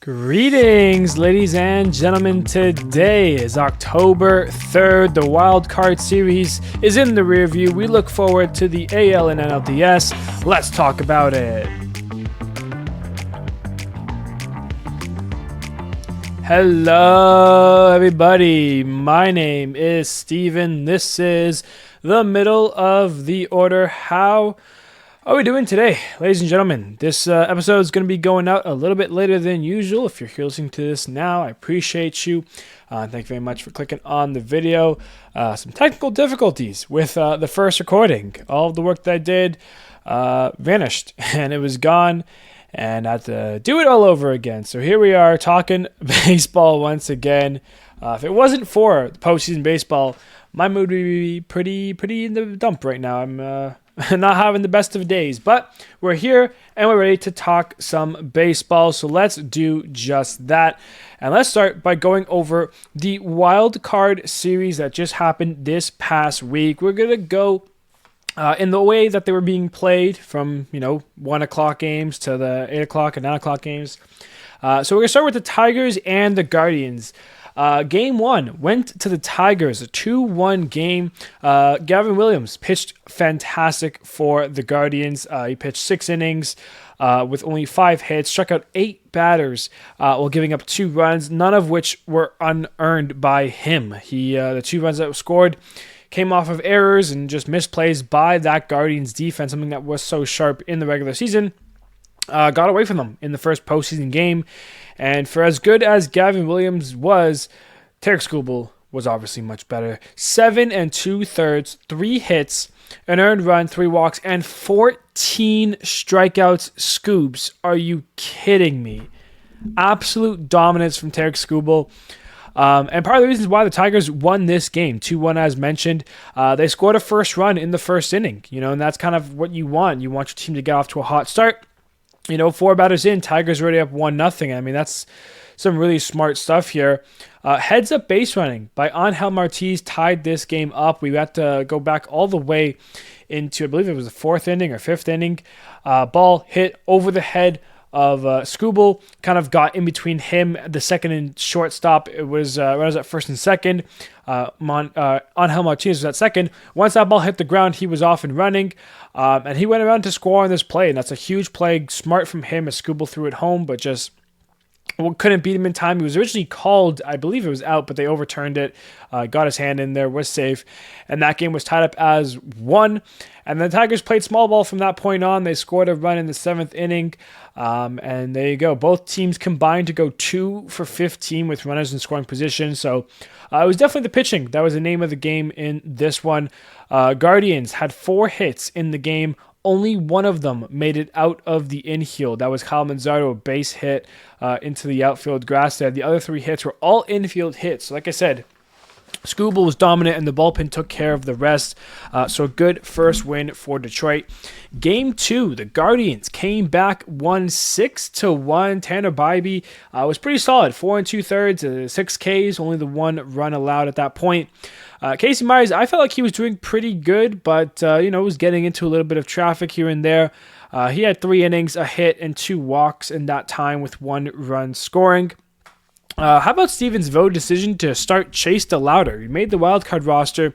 Greetings, ladies and gentlemen. Today is October 3rd. The Wildcard series is in the rear view. We look forward to the AL and NLDS. Let's talk about it. Hello, everybody. My name is Steven. This is the middle of the order. How are we doing today, ladies and gentlemen? This episode is going to be going out a little bit later than usual. If you're listening to this now, I appreciate you. Thank you very much for clicking on the video. Some technical difficulties with the first recording. All of the work that I did vanished, and it was gone, and I had to do it all over again. So here we are talking baseball once again. If it wasn't for the postseason baseball, my mood would be pretty in the dump right now. I'm not having the best of days, but we're here and we're ready to talk some baseball. So let's do just that. And let's start by going over the wild card series that just happened this past week. We're going to go in the way that they were being played from, 1 o'clock games to the 8 o'clock and 9 o'clock games. So we're going to start with the Tigers and the Guardians. Game 1 went to the Tigers, a 2-1 game. Gavin Williams pitched fantastic for the Guardians. He pitched 6 innings with only 5 hits, struck out 8 batters while giving up 2 runs, none of which were unearned by him. The 2 runs that were scored came off of errors and just misplays by that Guardians defense, something that was so sharp in the regular season. Got away from them in the first postseason game. And for as good as Gavin Williams was, Tarik Skubal was obviously much better. 7 2/3, 3 hits, an earned run, 3 walks, and 14 strikeouts. Scoobs, are you kidding me? Absolute dominance from Tarik Skubal. And part of the reasons why the Tigers won this game, 2-1 as mentioned, they scored a first run in the first inning, and that's kind of what you want. You want your team to get off to a hot start. 4 batters in, Tigers already up 1-0. I mean, that's some really smart stuff here. Heads up base running by Angel Martinez tied this game up. We had to go back all the way into, I believe it was the 4th inning or 5th inning. Ball hit over the head of Skubal, kind of got in between him, the second and shortstop. It was runners at first and second. Angel Martinez was at second. Once that ball hit the ground, he was off and running, and he went around to score on this play, and that's a huge play. Smart from him as Skubal threw it home, but just couldn't beat him in time. He was originally called, I believe it was out, but they overturned it, got his hand in there, was safe, and that game was tied up as 1. And the Tigers played small ball from that point on. They scored a run in the 7th inning, and there you go. Both teams combined to go 2 for 15 with runners in scoring position. So it was definitely the pitching that was the name of the game in this one. Guardians had 4 hits in the game. Only one of them made it out of the infield. That was Kyle Manzardo, a base hit into the outfield grass there. The other 3 hits were all infield hits. So like I said, Skubal was dominant and the bullpen took care of the rest. So a good first win for Detroit. Game 2, the Guardians came back, won 6-1. Tanner Bybee was pretty solid, 4 2/3, 6 Ks, only the 1 run allowed at that point. Casey Myers, I felt like he was doing pretty good, but was getting into a little bit of traffic here and there. He had 3 innings, a hit, and 2 walks in that time with 1 run scoring. How about Steven's vote decision to start Chase DeLauder? He made the wildcard roster,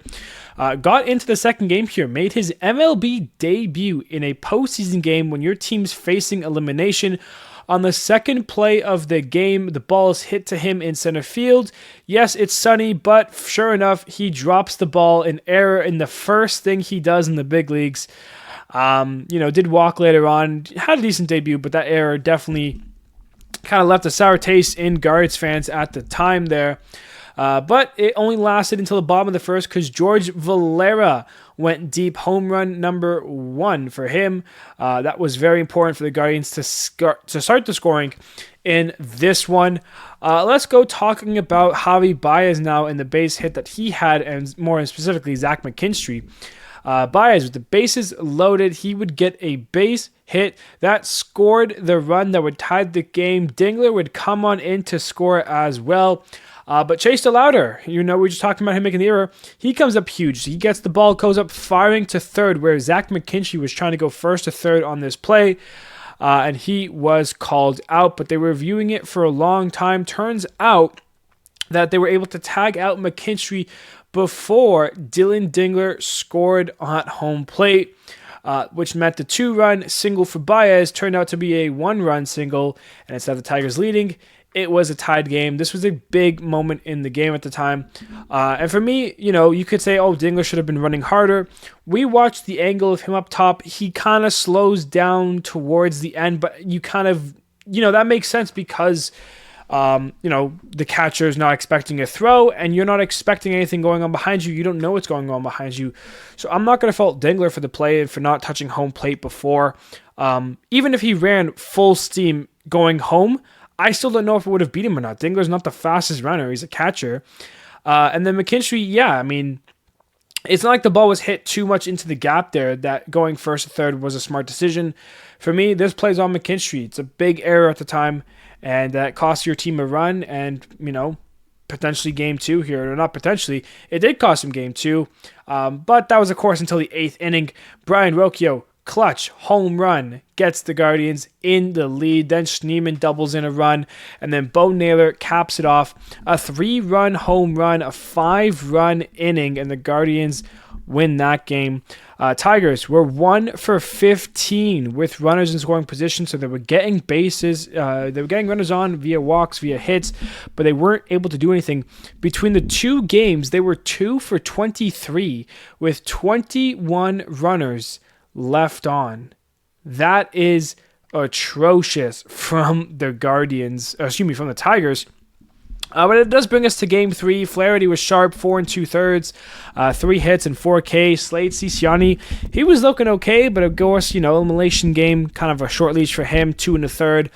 got into the second game here, made his MLB debut in a postseason game when your team's facing elimination. On the second play of the game, the ball is hit to him in center field. Yes, it's sunny, but sure enough, he drops the ball, an error in the first thing he does in the big leagues. Did walk later on, had a decent debut, but that error definitely kind of left a sour taste in Guards fans at the time there. But it only lasted until the bottom of the first because George Valera went deep, home run number 1 for him. That was very important for the Guardians to start the scoring in this one. Let's go talking about Javi Baez now and the base hit that he had, and more specifically Zach McKinstry. Baez, with the bases loaded, he would get a base hit that scored the run that would tie the game. Dingler would come on in to score as well. But Chase DeLauder, we were just talking about him making the error. He comes up huge. He gets the ball, goes up firing to third, where Zach McKinstry was trying to go first to third on this play. and he was called out, but they were reviewing it for a long time. Turns out that they were able to tag out McKinstry before Dylan Dingler scored at home plate, which meant the 2-run single for Baez turned out to be a 1-run single, and instead of the Tigers leading, it was a tied game. This was a big moment in the game at the time. And for me, you could say, oh, Dingler should have been running harder. We watched the angle of him up top. He kind of slows down towards the end, but you kind of, that makes sense because the catcher is not expecting a throw, and you're not expecting anything going on behind you. You don't know what's going on behind you. So I'm not going to fault Dingler for the play and for not touching home plate before. Even if he ran full steam going home, I still don't know if it would have beat him or not. Dingler's not the fastest runner. He's a catcher. And then McKinstry, it's not like the ball was hit too much into the gap there that going first to third was a smart decision. For me, this play's on McKinstry. It's a big error at the time, and that cost your team a run and, potentially game 2 here. Or not potentially. It did cost him game 2. But that was, of course, until the 8th inning. Brian Rocchio, clutch home run, gets the Guardians in the lead. Then Schneemann doubles in a run, and then Bo Naylor caps it off. A 3-run home run, a 5-run inning, and the Guardians win that game. Tigers were 1 for 15 with runners in scoring position, so they were getting bases. They were getting runners on via walks, via hits, but they weren't able to do anything. Between the 2 games, they were 2 for 23 with 21 runners left on. That is atrocious from the from the Tigers. But it does bring us to game 3. Flaherty was sharp, 4 2/3, 3 hits and 4 Ks. Slade Ciciani, he was looking okay, but of course, elimination game, kind of a short leash for him, 2 1/3,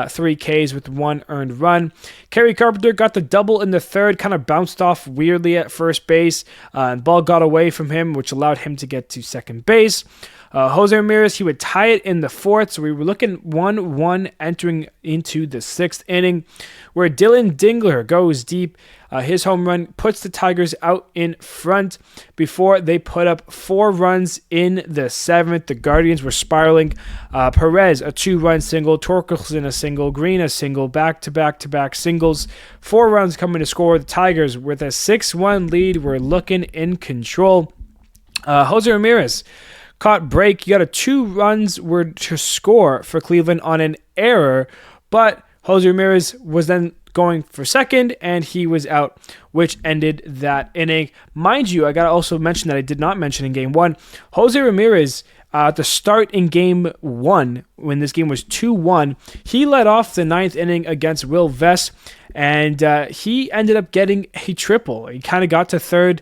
3 Ks with 1 earned run. Kerry Carpenter got the double in the 3rd, kind of bounced off weirdly at first base, and ball got away from him, which allowed him to get to second base. Jose Ramirez, he would tie it in the 4th, so we were looking 1-1 entering into the 6th inning, where Dylan Dingler goes deep. His home run puts the Tigers out in front before they put up 4 runs in the 7th. The Guardians were spiraling. Perez, a 2-run single. Torkelson, a single. Green, a single. Back-to-back-to-back singles. 4 runs coming to score. The Tigers, with a 6-1 lead, were looking in control. Jose Ramirez caught break. You got 2 runs were to score for Cleveland on an error, but Jose Ramirez was then going for second, and he was out, which ended that inning. Mind you, I got to also mention that I did not mention in Game 1, Jose Ramirez, at the start in Game 1, when this game was 2-1, he led off the 9th inning against Will Vest, and he ended up getting a triple. He kind of got to third,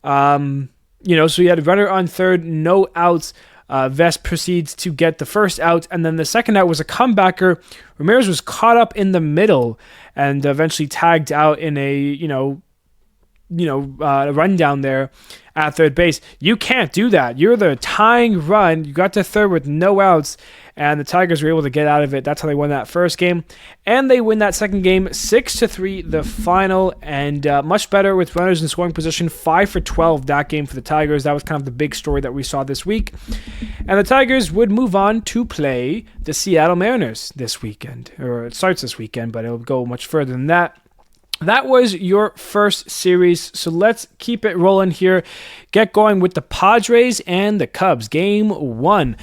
so he had a runner on third, no outs. Vest proceeds to get the first out, and then the second out was a comebacker. Ramirez was caught up in the middle and eventually tagged out in a rundown there at third base. You can't do that. You're the tying run. You got to third with no outs, and the Tigers were able to get out of it. That's how they won that first game, and they win that second game 6-3, the final, and much better with runners in scoring position. 5 for 12 that game for the Tigers. That was kind of the big story that we saw this week, and the Tigers would move on to play the Seattle Mariners this weekend, or it starts this weekend, but it'll go much further than that. That was your first series, so let's keep it rolling here. Get going with the Padres and the Cubs. Game 1.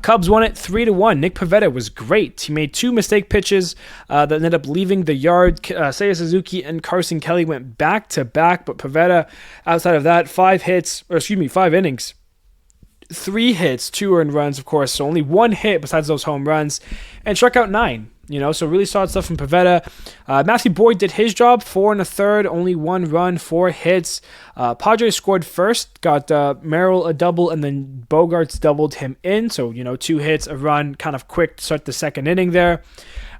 Cubs won it 3-1. Nick Pivetta was great. He made 2 mistake pitches that ended up leaving the yard. Seiya Suzuki and Carson Kelly went back-to-back, but Pivetta, outside of that, 5 innings. 3 hits, 2 earned runs, of course, so only 1 hit besides those home runs, and struck out 9. So really solid stuff from Pivetta. Matthew Boyd did his job, 4 1/3, only 1 run, 4 hits. Padres scored first, got Merrill a double, and then Bogarts doubled him in. So, 2 hits, a run, kind of quick to start the second inning there.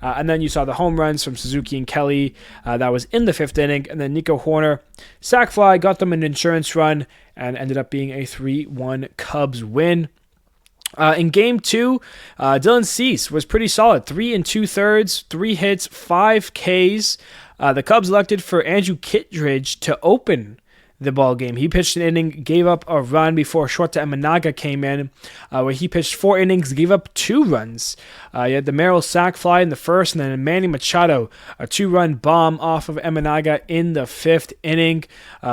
And then you saw the home runs from Suzuki and Kelly. That was in the 5th inning. And then Nico Horner, sac fly, got them an insurance run, and ended up being a 3-1 Cubs win. In Game 2, Dylan Cease was pretty solid. 3 2/3, 3 hits, 5 Ks. The Cubs elected for Andrew Kittredge to open the ball game. He pitched an inning, gave up a run before Shota Imanaga came in, where he pitched 4 innings, gave up 2 runs. You had the Merrill sac fly in the first, and then Manny Machado, a 2-run bomb off of Imanaga in the 5th inning.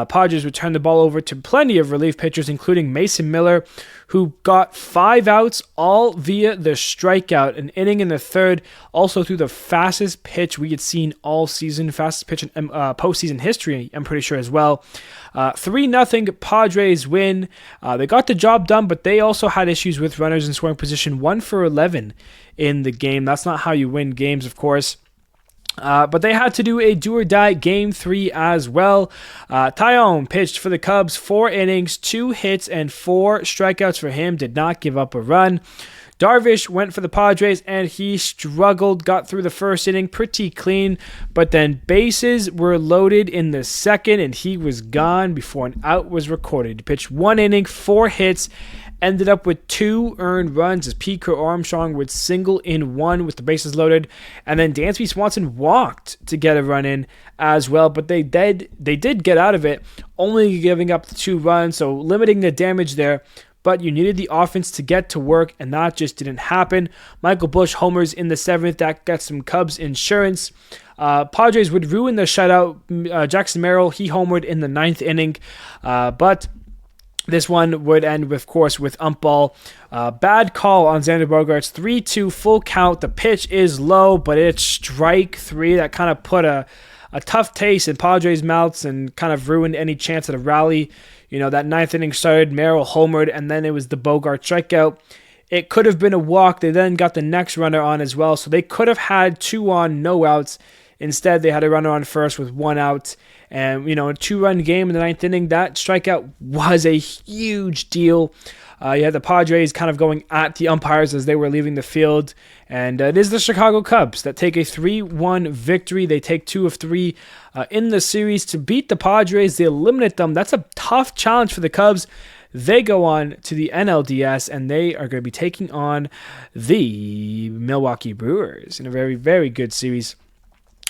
Padres returned the ball over to plenty of relief pitchers, including Mason Miller, who got 5 outs all via the strikeout. An inning in the 3rd, also threw the fastest pitch we had seen all season, fastest pitch in postseason history, I'm pretty sure as well. 3-0 Padres win. They got the job done, but they also had issues with runners in scoring position, 1 for 11 in the game. That's not how you win games, of course. But they had to do a do-or-die Game 3 as well. Taillon pitched for the Cubs, 4 innings, 2 hits, and 4 strikeouts for him. Did not give up a run. Darvish went for the Padres, and he struggled, got through the first inning pretty clean, but then bases were loaded in the 2nd, and he was gone before an out was recorded. He pitched 1 inning, 4 hits, ended up with 2 earned runs as Pete Crow Armstrong would single in 1 with the bases loaded, and then Dansby Swanson walked to get a run in as well, but they did get out of it, only giving up the 2 runs, so limiting the damage there. But you needed the offense to get to work, and that just didn't happen. Michael Busch homers in the 7th. That got some Cubs insurance. Padres would ruin the shutout. Jackson Merrill, he homered in the 9th inning. But this one would end, of course, with ump ball. Bad call on Xander Bogaerts. 3-2 full count. The pitch is low, but it's strike 3. That kind of put a tough taste in Padres' mouths and kind of ruined any chance at a rally. You know, that 9th inning started, Merrill homered, and then it was the Bogart strikeout. It could have been a walk. They then got the next runner on as well, so they could have had 2 on, no outs. Instead, they had a runner on first with 1 out. And, you know, a 2-run game in the 9th inning, that strikeout was a huge deal. You had the Padres kind of going at the umpires as they were leaving the field. And it is the Chicago Cubs that take a 3-1 victory. They take 2 of 3 in the series to beat the Padres. They eliminate them. That's a tough challenge for the Cubs. They go on to the NLDS, and they are going to be taking on the Milwaukee Brewers in a very, very good series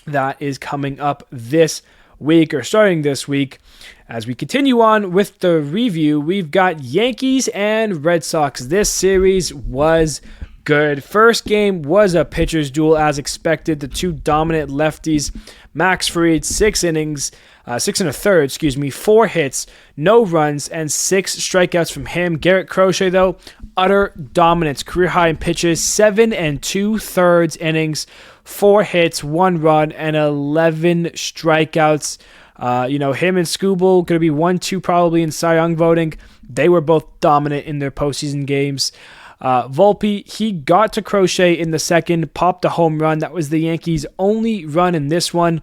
that is coming up this week, or starting this week. As we continue on with the review, we've got Yankees and Red Sox. This series was good. First game was a pitcher's duel as expected. The 2 dominant lefties. Max Fried, 6 innings, 6 1/3, 4 hits, no runs, and 6 strikeouts from him. Garrett Crochet, though, utter dominance. Career high in pitches, 7 2/3 innings, 4 hits, 1 run, and 11 strikeouts. Him and Skubal going to be 1-2 probably in Cy Young voting. They were both dominant in their postseason games. Volpe, he got to Crochet in the 2nd, popped a home run. That was the Yankees' only run in this one.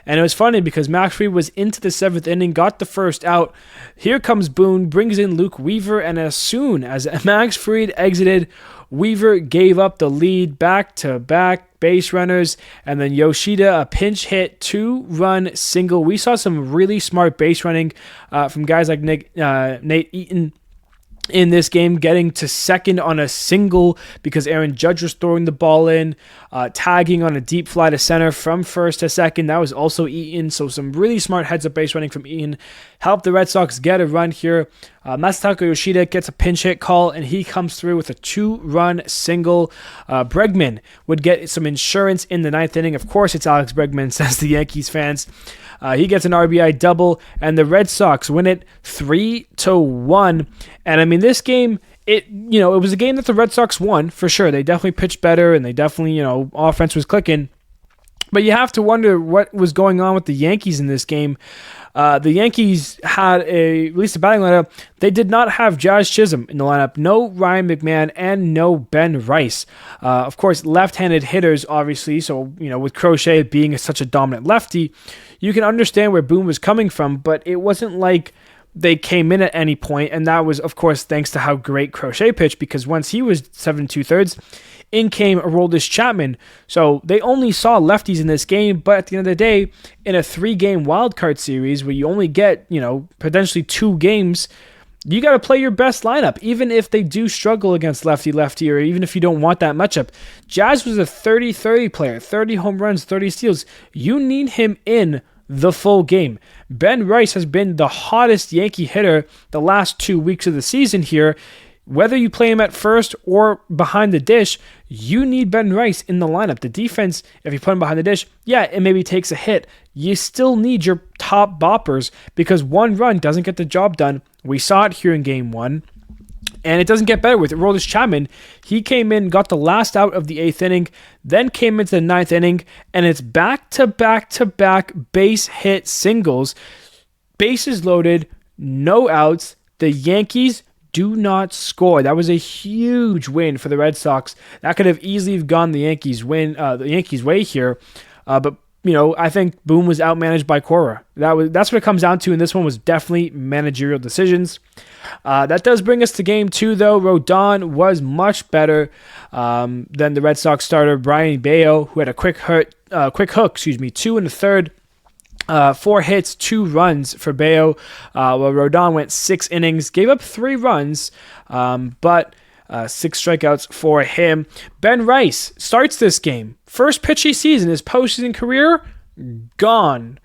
And it was funny because Max Fried was into the 7th inning, got the first out. Here comes Boone, brings in Luke Weaver, and as soon as Max Fried exited, Weaver gave up the lead, back-to-back base runners, and then Yoshida, a pinch hit, 2-run single. We saw some really smart base running from guys like Nate Eaton in this game, getting to 2nd on a single because Aaron Judge was throwing the ball in, tagging on a deep fly to center from 1st to 2nd. That was also Eaton, so some really smart heads-up base running from Eaton helped the Red Sox get a run here. Masataka Yoshida gets a pinch hit call, and he comes through with a 2-run single. Bregman would get some insurance in the 9th inning. Of course, it's Alex Bregman, says the Yankees fans. He gets an RBI double, and the Red Sox win it 3-1. And I mean, this game, it was a game that the Red Sox won for sure. They definitely pitched better, and they definitely, offense was clicking. But you have to wonder what was going on with the Yankees in this game. The Yankees had at least a batting lineup. They did not have Jazz Chisholm in the lineup. No Ryan McMahon and no Ben Rice. Of course, left-handed hitters, obviously. So, with Crochet being such a dominant lefty, you can understand where Boone was coming from, but it wasn't like they came in at any point, and that was, of course, thanks to how great Crochet pitched, because once he was 7 2/3, in came Aroldis Chapman. So they only saw lefties in this game, but at the end of the day, in a 3-game wildcard series where you only get, potentially 2 games, you got to play your best lineup, even if they do struggle against lefty-lefty, or even if you don't want that matchup. Jazz was a 30-30 player, 30 home runs, 30 steals. You need him in the full game. Ben Rice has been the hottest Yankee hitter the last 2 weeks of the season here. Whether you play him at first or behind the dish, you need Ben Rice in the lineup. The defense, if you put him behind the dish, yeah, it maybe takes a hit. You still need your top boppers because one run doesn't get the job done. We saw it here in Game 1. And it doesn't get better with Aroldis Chapman. He came in, got the last out of the 8th inning, then came into the 9th inning, and it's back-to-back-to-back base hit singles. Bases loaded, no outs. The Yankees do not score. That was a huge win for the Red Sox. That could have easily gone the Yankees' way here. But I think Boone was outmanaged by Cora. That's what it comes down to, and this one was definitely managerial decisions. That does bring us to Game 2, though. Rodon was much better than the Red Sox starter, Brian Bayo, who had a quick hook, 2 1/3. 4 hits, 2 runs for Bayo, while Rodon went 6 innings, gave up 3 runs, but 6 strikeouts for him. Ben Rice starts this game. First pitch he sees in his postseason career, gone.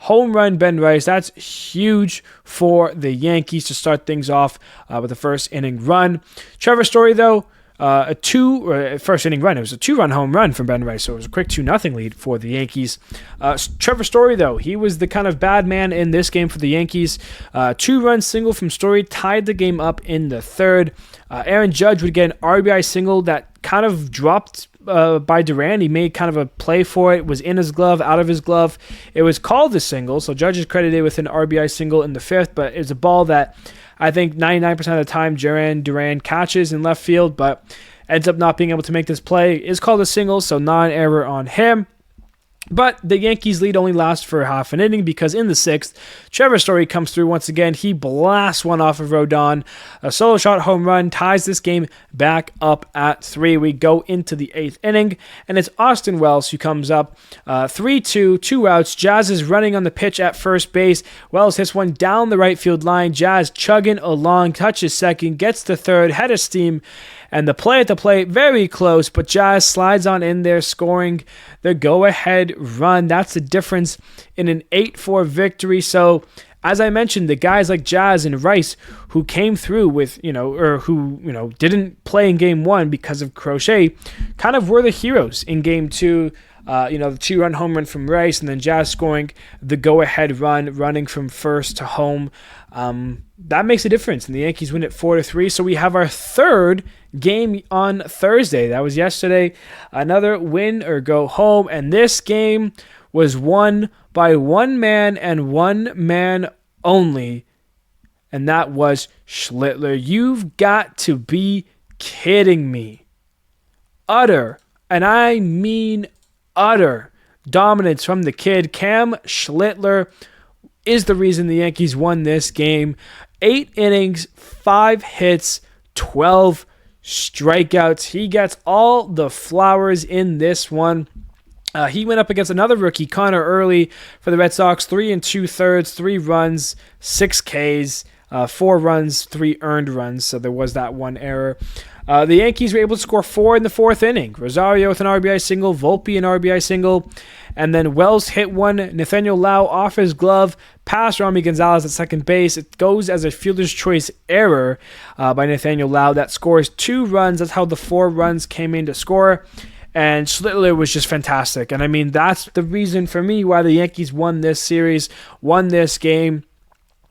Home run Ben Rice. That's huge for the Yankees to start things off with a first inning run. Trevor Story, though, first inning run. It was a 2-run home run from Ben Rice, so it was a quick 2-0 lead for the Yankees. Trevor Story, though, he was the kind of bad man in this game for the Yankees. 2-run single from Story tied the game up in the 3rd. Aaron Judge would get an RBI single that kind of dropped by Duran. He made kind of a play for it. Was in his glove, out of his glove. It was called a single, so Judge is credited with an RBI single in the 5th, but it's a ball that I think 99% of the time Duran catches in left field, but ends up not being able to make this play. Is called a single, so non-error on him. But the Yankees' lead only lasts for half an inning because in the 6th, Trevor Story comes through once again. He blasts one off of Rodon. A solo shot home run ties this game back up at 3. We go into the 8th inning, and it's Austin Wells who comes up. 3-2, 2 outs. Jazz is running on the pitch at first base. Wells hits one down the right field line. Jazz chugging along, touches second, gets to third, head of steam. And the play at the plate, very close, but Jazz slides on in there, scoring the go-ahead run. That's the difference in an 8-4 victory. So, as I mentioned, the guys like Jazz and Rice, who came through with, who didn't play in Game 1 because of Crochet, kind of were the heroes in Game 2. The 2-run home run from Rice, and then Jazz scoring the go-ahead run, running from first to home. That makes a difference, and the Yankees win it 4-3. So we have our 3rd game on Thursday. That was yesterday. Another win or go home, and this game was won by one man and one man only, and that was Schlittler. You've got to be kidding me. Utter, and I mean utter, dominance from the kid. Cam Schlittler is the reason the Yankees won this game. 8 innings, 5 hits, 12 strikeouts. He gets all the flowers in this one. He went up against another rookie, Connor Early, for the Red Sox. 3 2/3, 3 runs, 6 Ks, 4 runs, 3 earned runs. So there was that one error. The Yankees were able to score 4 in the 4th inning. Rosario with an RBI single, Volpe an RBI single, and then Wells hit one, Nathaniel Lau off his glove, past Rami Gonzalez at second base. It goes as a fielder's choice error by Nathaniel Lau. That scores 2 runs. That's how the 4 runs came in to score. And Schlittler was just fantastic. And I mean, that's the reason for me why the Yankees won this series, won this game.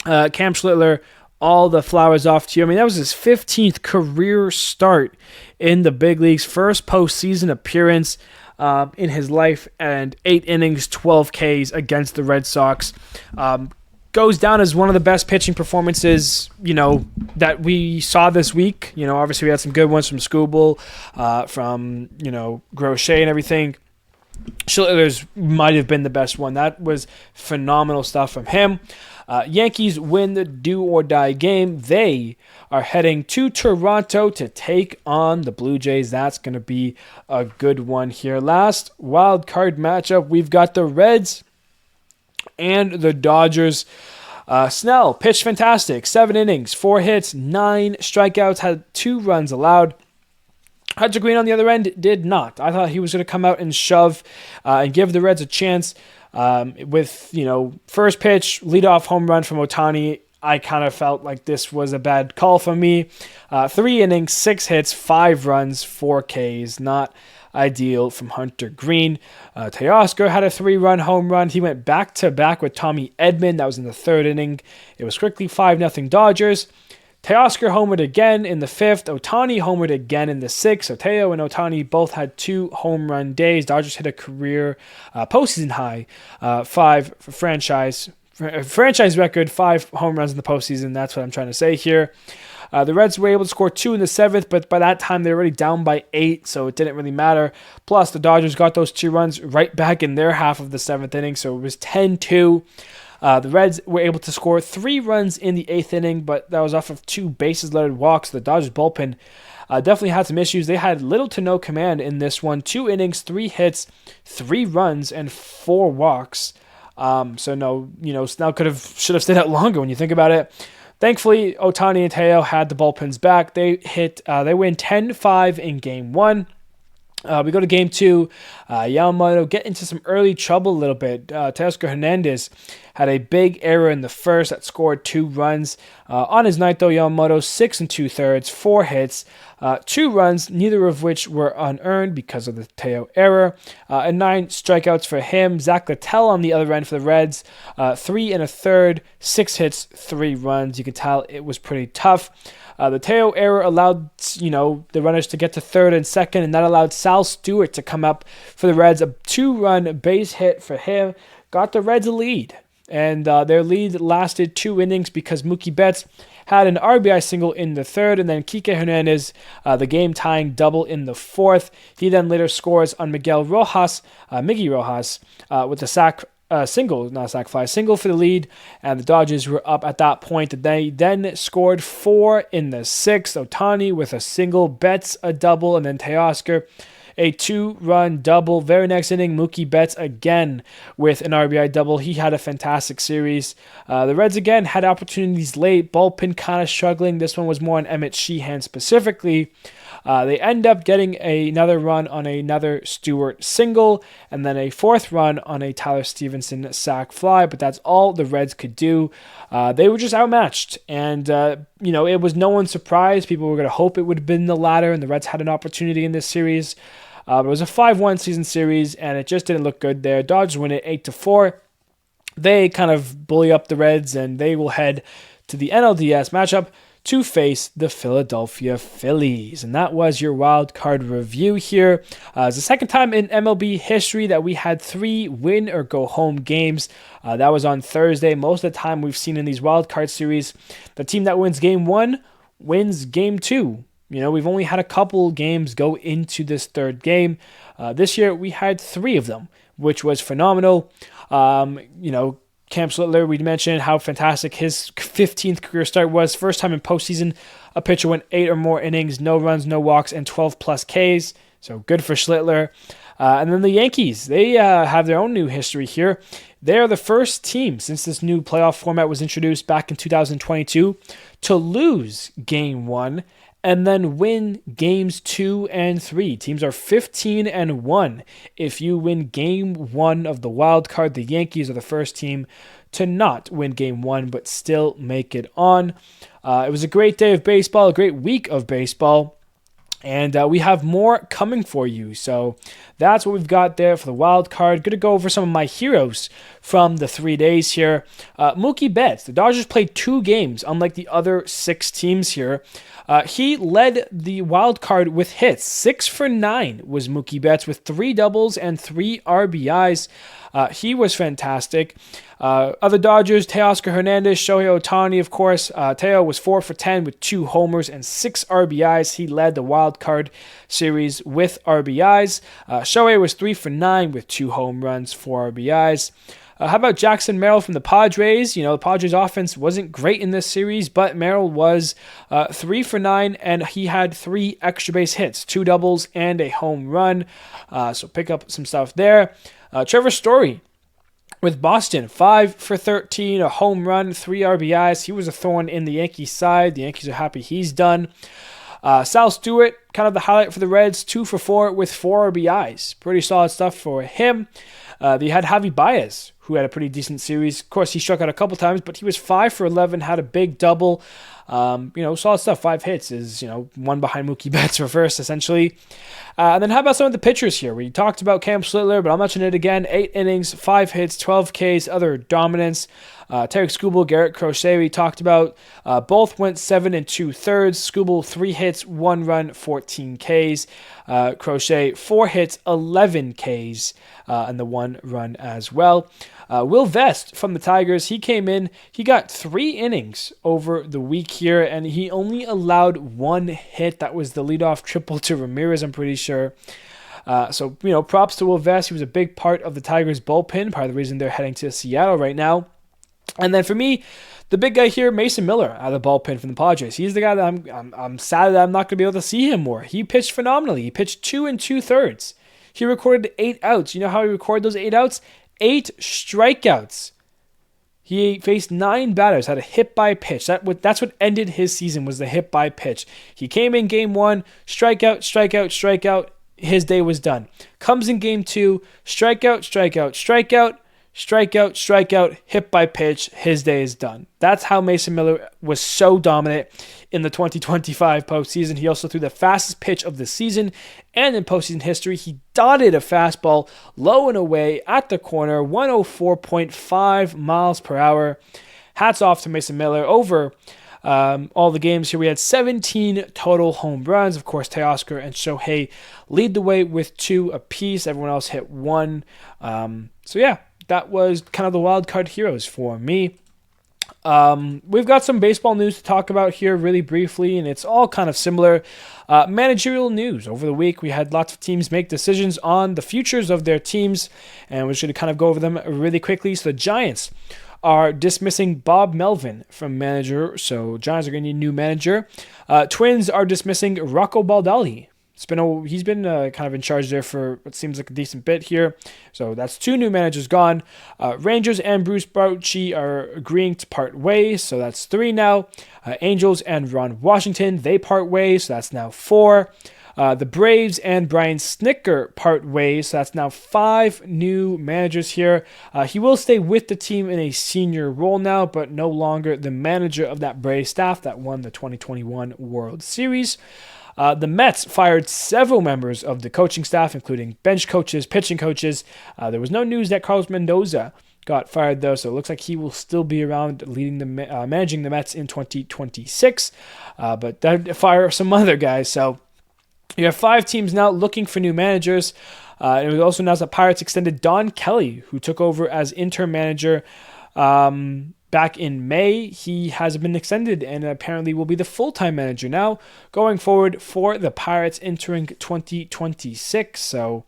Cam Schlittler, all the flowers off to you. I mean, that was his 15th career start in the big leagues, first postseason appearance in his life, and 8 innings, 12 Ks against the Red Sox. Goes down as one of the best pitching performances, that we saw this week. Obviously we had some good ones from Skubal, from, Crochet and everything. Schlittler's might have been the best one. That was phenomenal stuff from him. Yankees win the do-or-die game. They are heading to Toronto to take on the Blue Jays. That's going to be a good one here. Last wild card matchup, we've got the Reds and the Dodgers. Snell pitched fantastic. 7 innings, 4 hits, 9 strikeouts, had 2 runs allowed. Hunter Green on the other end did not. I thought he was going to come out and shove and give the Reds a chance with, first pitch, leadoff home run from Ohtani. I kind of felt like this was a bad call for me. 3 innings, 6 hits, 5 runs, 4 Ks. Not ideal from Hunter Green. Teoscar had a 3-run home run. He went back-to-back with Tommy Edman. That was in the 3rd inning. It was quickly 5-0 Dodgers. Teoscar homered again in the 5th. Ohtani homered again in the 6th. So Teo and Ohtani both had 2 home run days. Dodgers hit a career postseason high, 5 for franchise record, 5 home runs in the postseason. That's what I'm trying to say here. The Reds were able to score 2 in the 7th, but by that time they were already down by 8, so it didn't really matter. Plus, the Dodgers got those 2 runs right back in their half of the 7th inning, so it was 10-2. The Reds were able to score 3 runs in the 8th inning, but that was off of 2 bases-loaded walks. The Dodgers bullpen definitely had some issues. They had little to no command in this one. 2 innings, 3 hits, 3 runs, and 4 walks. So no, Snell should have stayed out longer when you think about it. Thankfully, Ohtani and Teo had the bullpens back. They win 10-5 in Game 1. We go to Game 2. Yamamoto get into some early trouble a little bit. Teoscar Hernandez had a big error in the first that scored 2 runs. On his night, though, Yamamoto 6 2/3, 4 hits, 2 runs, neither of which were unearned because of the Teo error, and 9 strikeouts for him. Zach Littell on the other end for the Reds, 3 1/3, 6 hits, 3 runs. You can tell it was pretty tough. The Teo error allowed, the runners to get to 3rd and 2nd, and that allowed Sal Stewart to come up for the Reds. A 2-run base hit for him got the Reds a lead, and their lead lasted 2 innings because Mookie Betts had an RBI single in the 3rd, and then Kike Hernandez, the game-tying double in the 4th. He then later scores on Miggy Rojas, with a single for the lead, and the Dodgers were up at that point. They then scored 4 in the 6th. Ohtani with a single, Betts a double, and then Teoscar a 2-run double. Very next inning, Mookie Betts again with an RBI double. He had a fantastic series. The Reds again had opportunities late. Bullpen kind of struggling. This one was more on Emmett Sheehan specifically. They end up getting another run on another Stewart single, and then a 4th run on a Tyler Stevenson sac fly, but that's all the Reds could do. They were just outmatched, and it was no one's surprise. People were going to hope it would have been the latter, and the Reds had an opportunity in this series. It was a 5-1 season series, and it just didn't look good there. Dodgers win it 8-4. They kind of bully up the Reds, and they will head to the NLDS matchup to face the Philadelphia Phillies. And that was your wild card review here. It's the second time in MLB history that we had 3 win or go home games. That was on Thursday. Most of the time we've seen in these wild card series, the team that wins game 1 wins game 2. We've only had a couple games go into this 3rd game. This year we had 3 of them, which was phenomenal. Cam Slittler, we mentioned how fantastic his 15th career start was. First time in postseason, a pitcher went 8 or more innings, no runs, no walks, and 12-plus Ks. So good for Slittler. And then the Yankees, they have their own new history here. They are the first team since this new playoff format was introduced back in 2022 to lose Game 1 and then win games 2 and 3. Teams are 15-1. If you win game 1 of the wild card, the Yankees are the first team to not win game 1 but still make it on. It was a great day of baseball, a great week of baseball. And we have more coming for you. So that's what we've got there for the wild card. Going to go over some of my heroes from the 3 days here. Mookie Betts. The Dodgers played 2 games, unlike the other 6 teams here. He led the wild card with hits. 6 for 9 was Mookie Betts with 3 doubles and 3 RBIs. He was fantastic. Other Dodgers, Teoscar Hernandez, Shohei Ohtani, of course. Teo was 4 for 10 with 2 homers and 6 RBIs. He led the wild card series with RBIs. Shohei was 3 for 9 with 2 home runs, 4 RBIs. How about Jackson Merrill from the Padres? The Padres offense wasn't great in this series, but Merrill was 3 for 9, and he had 3 extra base hits, 2 doubles and a home run. So pick up some stuff there. Trevor Story with Boston, 5 for 13, a home run, 3 RBIs. He was a thorn in the Yankees side. The Yankees are happy he's done. Sal Stewart kind of the highlight for the Reds, 2 for 4 with 4 RBIs. Pretty solid stuff for him. They had Javi Baez, who had a pretty decent series. Of course, he struck out a couple times, but he was 5 for 11, had a big double. Solid stuff. 5 hits is, one behind Mookie Betts for first, essentially. And then how about some of the pitchers here? We talked about Cam Slittler, but I'll mention it again. 8 innings, 5 hits, 12 Ks, other dominance. Tarek Skubal, Garrett Crochet, we talked about. Both went 7 2/3. Skubal, 3 hits, 1 run, 14 Ks. Crochet, 4 hits, 11 Ks, and the 1 run as well. Will Vest from the Tigers, he came in, he got 3 innings over the week here, and he only allowed 1 hit. That was the leadoff triple to Ramirez, I'm pretty sure. Props to Will Vest. He was a big part of the Tigers bullpen, part of the reason they're heading to Seattle right now. And then for me, the big guy here, Mason Miller, out of the bullpen from the Padres. He's the guy that I'm sad that I'm not going to be able to see him more. He pitched phenomenally. He pitched 2 2/3. He recorded 8 outs. You know how he recorded those 8 outs? 8 strikeouts. He faced 9 batters, had a hit by pitch. That's what ended his season, was the hit by pitch. He came in game 1, strikeout, strikeout, strikeout. His day was done. Comes in game 2, strikeout, strikeout, strikeout, strikeout, strikeout, hit by pitch. His day is done. That's how Mason Miller was so dominant in the 2025 postseason. He also threw the fastest pitch of the season, and in postseason history, he dotted a fastball low and away at the corner, 104.5 miles per hour. Hats off to Mason Miller. Over all the games here, we had 17 total home runs. Of course, Teoscar and Shohei lead the way with 2 apiece. Everyone else hit 1. That was kind of the wildcard heroes for me. We've got some baseball news to talk about here really briefly, and it's all kind of similar. Managerial news. Over the week, we had lots of teams make decisions on the futures of their teams, and we're just going to kind of go over them really quickly. So the Giants are dismissing Bob Melvin from manager, so Giants are going to need a new manager. Twins are dismissing Rocco Baldelli. He's been kind of in charge there for what seems like a decent bit here. So that's 2 new managers gone. Rangers and Bruce Bochy are agreeing to part ways. So that's 3 now. Angels and Ron Washington, they part ways. So that's now 4. The Braves and Brian Snitker part ways. So that's now 5 new managers here. He will stay with the team in a senior role now, but no longer the manager of that Braves staff that won the 2021 World Series. The Mets fired several members of the coaching staff, including bench coaches, pitching coaches. There was no news that Carlos Mendoza got fired, though, so it looks like he will still be around managing the Mets in 2026. But they'd fire some other guys. So you have 5 teams now looking for new managers. It was also announced that Pirates extended Don Kelly, who took over as interim manager back in May. He has been extended and apparently will be the full-time manager now going forward for the Pirates entering 2026. So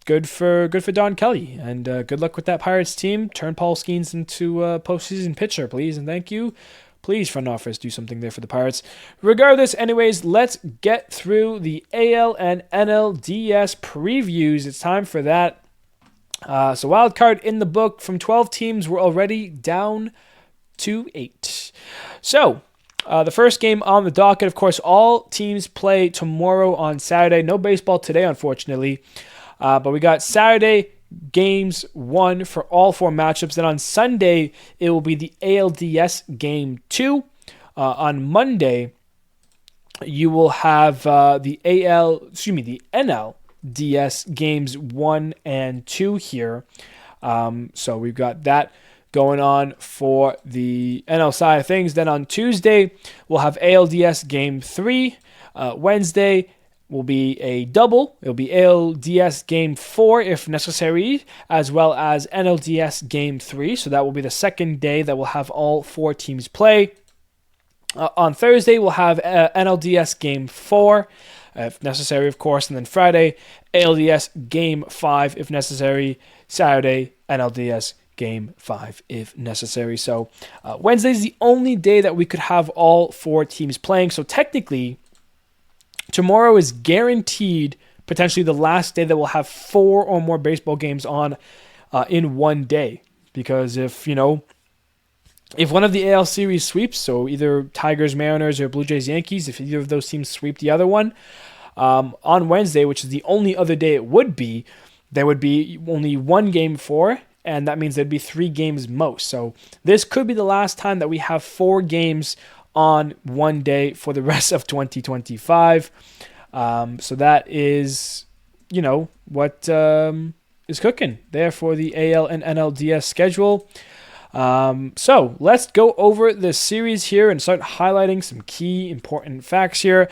good for Don Kelly, and good luck with that Pirates team. Turn Paul Skeens into a postseason pitcher, please, and thank you. Please, front office, do something there for the Pirates. Regardless, anyways, let's get through the AL and NLDS previews. It's time for that. So wild card in the book from 12 teams. We're already down to 8. So the first game on the docket, of course, all teams play tomorrow on Saturday. No baseball today, unfortunately. But we got Saturday games 1 for all 4 matchups. Then on Sunday, it will be the ALDS game 2. On Monday, you will have the NLDS games 1 and 2 here. So we've got that going on for the NL side of things. Then on Tuesday, we'll have ALDS game 3. Wednesday will be a double. It'll be ALDS game 4 if necessary, as well as NLDS game 3. So that will be the second day that we'll have all 4 teams play. On Thursday, we'll have NLDS game 4, if necessary, of course. And then Friday, ALDS game 5, if necessary. Saturday, NLDS game 5, if necessary. So Wednesday is the only day that we could have all 4 teams playing. So technically, tomorrow is guaranteed potentially the last day that we'll have 4 or more baseball games on in one day. Because if one of the AL series sweeps, so either Tigers, Mariners, or Blue Jays, Yankees, if either of those teams sweep the other one, On Wednesday, which is the only other day it would be, there would be only one game four, and that means there'd be 3 games most. So this could be the last time that we have 4 games on one day for the rest of 2025. So that is, what is cooking there for the AL and NLDS schedule. So let's go over this series here and start highlighting some key important facts here.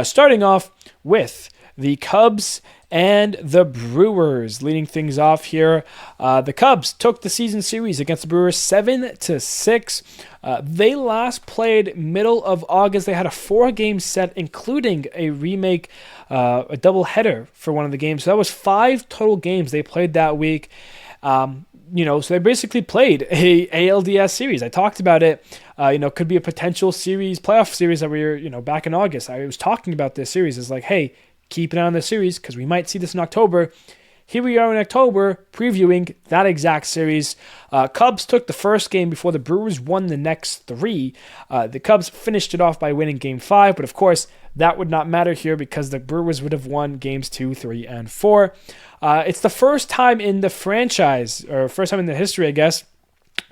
Starting off with the Cubs and the Brewers. Leading things off here, the Cubs took the season series against the Brewers 7-6. They last played middle of August. They had a 4-game set, including a remake, a doubleheader for one of the games. So that was 5 total games they played that week. So they basically played a ALDS series. I talked about it. Could be a potential series, playoff series that we're, back in August. I was talking about this series. It's like, hey, keep an eye on the series because we might see this in October. Here we are in October previewing that exact series. Cubs took the first game before the Brewers won the next 3. The Cubs finished it off by winning Game 5, but of course that would not matter here because the Brewers would have won Games 2, 3, and 4. It's the first time in the franchise, or first time in the history, I guess,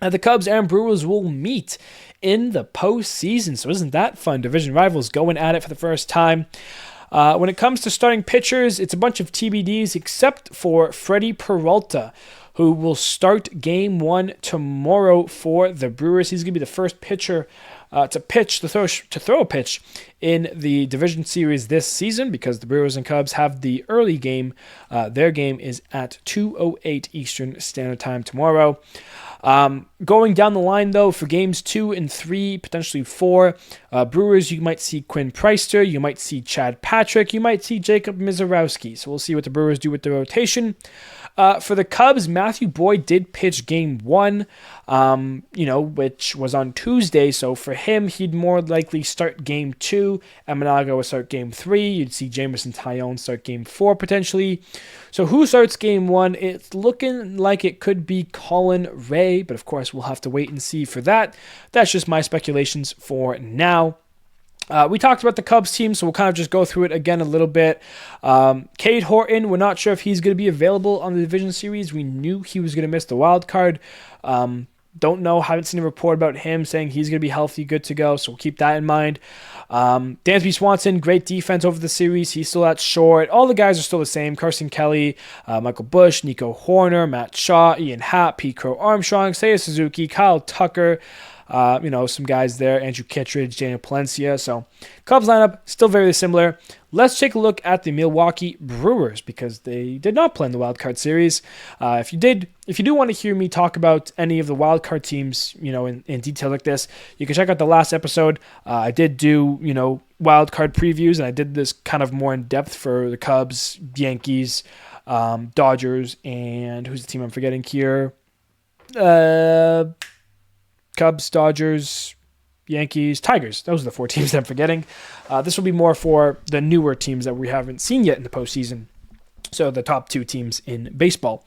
that the Cubs and Brewers will meet in the postseason. So isn't that fun? Division rivals going at it for the first time. When it comes to starting pitchers, it's a bunch of TBDs except for Freddie Peralta, who will start Game 1 tomorrow for the Brewers. He's going to be the first pitcher to throw a pitch in the division series this season because the Brewers and Cubs have the early game. Their game is at 2:08 Eastern Standard Time tomorrow. Going down the line, though, for games 2 and 3, potentially 4, Brewers, you might see Quinn Preister, you might see Chad Patrick, you might see Jacob Mizorowski. So we'll see what the Brewers do with the rotation. For the Cubs, Matthew Boyd did pitch game 1, which was on Tuesday. So for him, he'd more likely start game 2. Eminaga would start game 3. You'd see Jameson Taillon start game 4 potentially. So who starts game 1? It's looking like it could be Colin Ray, but of course we'll have to wait and see for that. That's just my speculations for now. We talked about the Cubs team, so we'll kind of just go through it again a little bit. Cade Horton, we're not sure if he's going to be available on the division series. We knew he was going to miss the wild card. Don't know, haven't seen a report about him saying he's going to be healthy, good to go, so we'll keep that in mind. Dansby Swanson, great defense over the series. He's still at short. All the guys are still the same. Carson Kelly, Michael Busch, Nico Horner, Matt Shaw, Ian Happ, Pete Crow Armstrong, Seiya Suzuki, Kyle Tucker, some guys there, Andrew Kittredge, Daniel Palencia. So Cubs lineup still very similar. Let's take a look at the Milwaukee Brewers because they did not play in the Wild Card series. If you do want to hear me talk about any of the Wild Card teams, in detail like this, you can check out the last episode. I did do, Wild Card previews, and I did this kind of more in depth for the Cubs, Yankees, Dodgers, and who's the team I'm forgetting here? Cubs, Dodgers, Yankees, Tigers. Those are the 4 teams that I'm forgetting. This will be more for the newer teams that we haven't seen yet in the postseason. So the top 2 teams in baseball.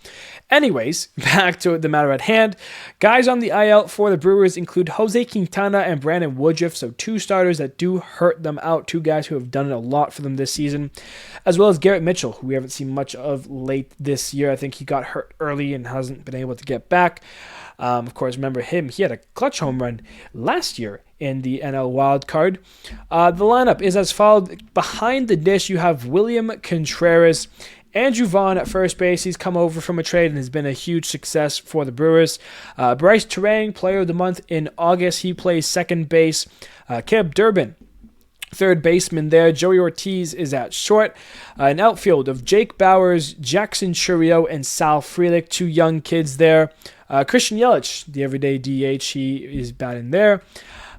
Anyways, back to the matter at hand. Guys on the IL for the Brewers include Jose Quintana and Brandon Woodruff. So 2 starters that do hurt them out. 2 guys who have done it a lot for them this season. As well as Garrett Mitchell, who we haven't seen much of late this year. I think he got hurt early and hasn't been able to get back. Of course, remember him. He had a clutch home run last year in the NL Wild Card. The lineup is as followed. Behind the dish, you have William Contreras, Andrew Vaughn at first base. He's come over from a trade and has been a huge success for the Brewers. Bryce Terang, Player of the Month in August. He plays second base. Caleb Durbin, third baseman there. Joey Ortiz is at short. An outfield of Jake Bowers, Jackson Churio, and Sal Frelick, 2 young kids there. Christian Yelich, the everyday DH, he is batting there.